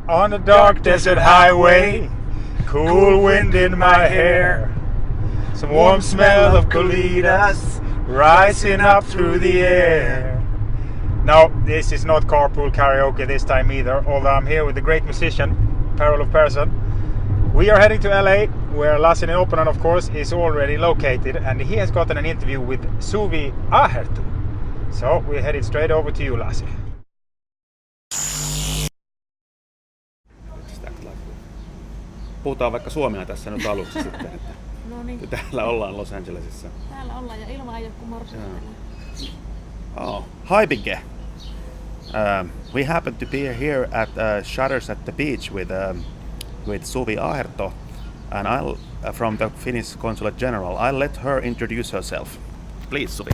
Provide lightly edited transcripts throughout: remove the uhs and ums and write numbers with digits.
On a dark desert highway, cool wind in my hair, some warm smell of colitas rising up through the air. No, this is not carpool karaoke this time either, although I'm here with the great musician, Parallel Person. We are heading to LA, where Lassi Noponen, of course, is already located, and he has gotten an interview with Suvi Aherto. So we're headed straight over to you, Lassi. Puhutaan vaikka suomea tässä nyt aluksi sitten. Että No niin. täällä ollaan Los Angelesissa. Täällä ollaan ja ilma ei ole kuin morsiamella. Oh, hi Bigge. We happen to be here at Shutters at the Beach with Suvi Aherto, and I'll from the Finnish Consul General. I'll let her introduce herself. Please, Suvi.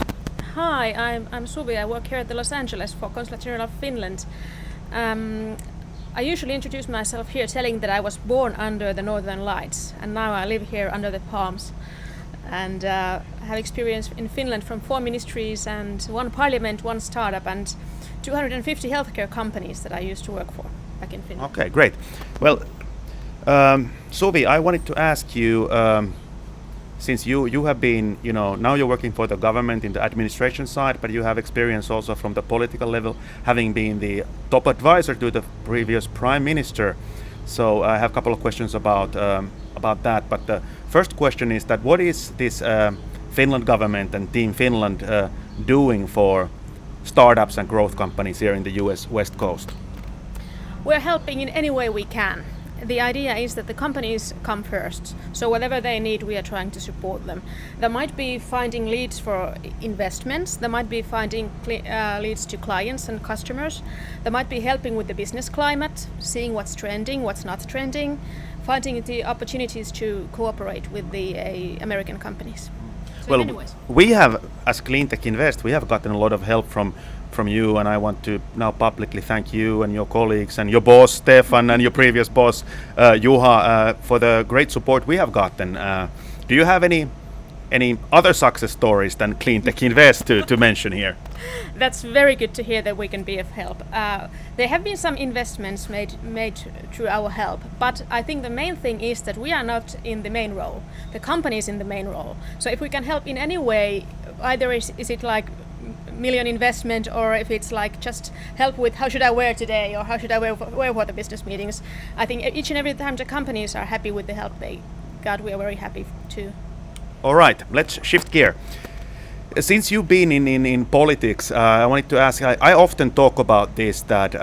Hi, I'm Suvi. I work here at the Los Angeles for Consul General of Finland. I usually introduce myself here telling that I was born under the Northern Lights, and now I live here under the palms, and have experience in Finland from 4 ministries and 1 parliament, 1 startup, and 250 healthcare companies that I used to work for back in Finland. Okay, great. Well, Suvi, I wanted to ask you, since you have been, now you're working for the government in the administration side, but you have experience also from the political level, having been the top advisor to the previous prime minister. So I have a couple of questions about that. But the first question is that what is this Finland government and Team Finland doing for startups and growth companies here in the US West Coast? We're helping in any way we can. The idea is that the companies come first, so whatever they need, we are trying to support them. There might be finding leads for investments, there might be finding leads to clients and customers, there might be helping with the business climate, seeing what's trending, what's not trending, finding the opportunities to cooperate with the American companies. So well, anyways. We have, as Cleantech Invest, we have gotten a lot of help from you, and I want to now publicly thank you and your colleagues and your boss Stefan and your previous boss Juha for the great support we have gotten. Do you have any other success stories than Cleantech Invest to mention here? That's very good to hear that we can be of help. There have been some investments made through our help, but I think the main thing is that we are not in the main role. The company is in the main role. So if we can help in any way, either is it like million investment, or if it's like just help with how should I wear today, or how should I wear for the business meetings. I think each and every time the companies are happy with the help they got, we are very happy too. All right, let's shift gear. Since you've been in politics, I wanted to ask, I often talk about this, that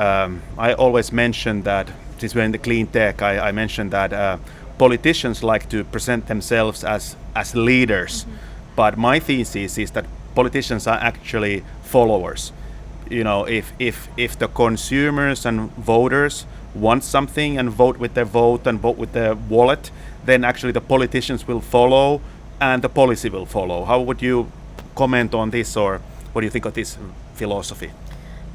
I always mention that, since we're in the Cleantech, I mentioned that politicians like to present themselves as leaders, but my thesis is that politicians are actually followers. If the consumers and voters want something and vote with their vote and vote with their wallet, then actually the politicians will follow and the policy will follow. How would you comment on this, or what do you think of this philosophy?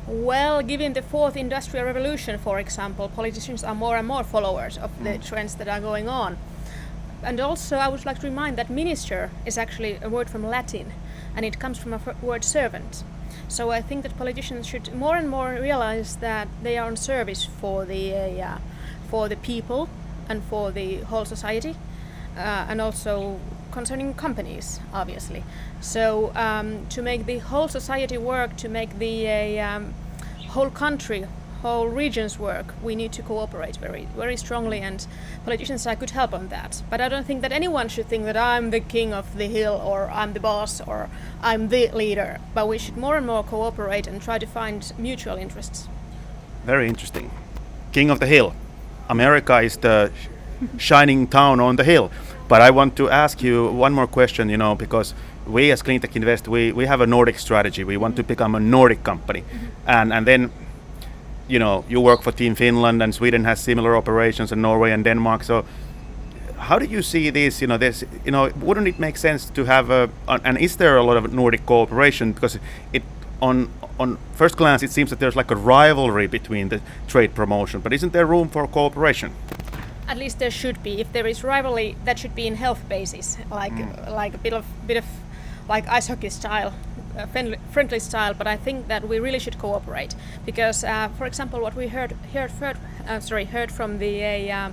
Well, given the 4th industrial revolution, for example, politicians are more and more followers of the trends that are going on. And also I would like to remind that minister is actually a word from Latin, and it comes from a word servant. So I think that politicians should more and more realize that they are on service for the people and for the whole society, and also concerning companies, obviously. So to make the whole society work, to make the whole country, whole regions work, we need to cooperate very, very strongly, and politicians are good help on that. But I don't think that anyone should think that I'm the king of the hill, or I'm the boss, or I'm the leader. But we should more and more cooperate and try to find mutual interests. Very interesting. King of the hill. America is the shining town on the hill. But I want to ask you one more question, because we as Cleantech Invest, we have a Nordic strategy. We want to become a Nordic company. And then you work for Team Finland, and Sweden has similar operations, and Norway and Denmark. So how do you see this? Wouldn't it make sense to have and is there a lot of Nordic cooperation? Because on first glance it seems that there's like a rivalry between the trade promotion, but isn't there room for cooperation? At least there should be. If there is rivalry, that should be in health basis, like a bit of like ice hockey style, friendly style. But I think that we really should cooperate, because, for example, what we heard heard from the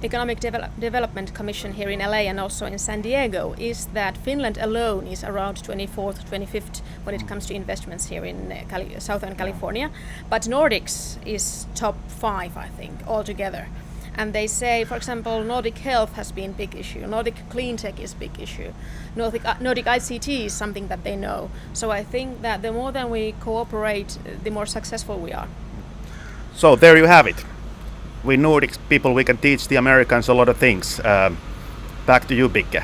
Economic Development Commission here in LA and also in San Diego is that Finland alone is around 24th, 25th when it comes to investments here in Southern California, but Nordics is top 5, I think, altogether. And they say, for example, Nordic health has been big issue, Nordic Cleantech is big issue, Nordic ICT is something that they know. So I think that the more than we cooperate, the more successful we are. So there you have it. We Nordic people, we can teach the Americans a lot of things. Back to you, Bikke.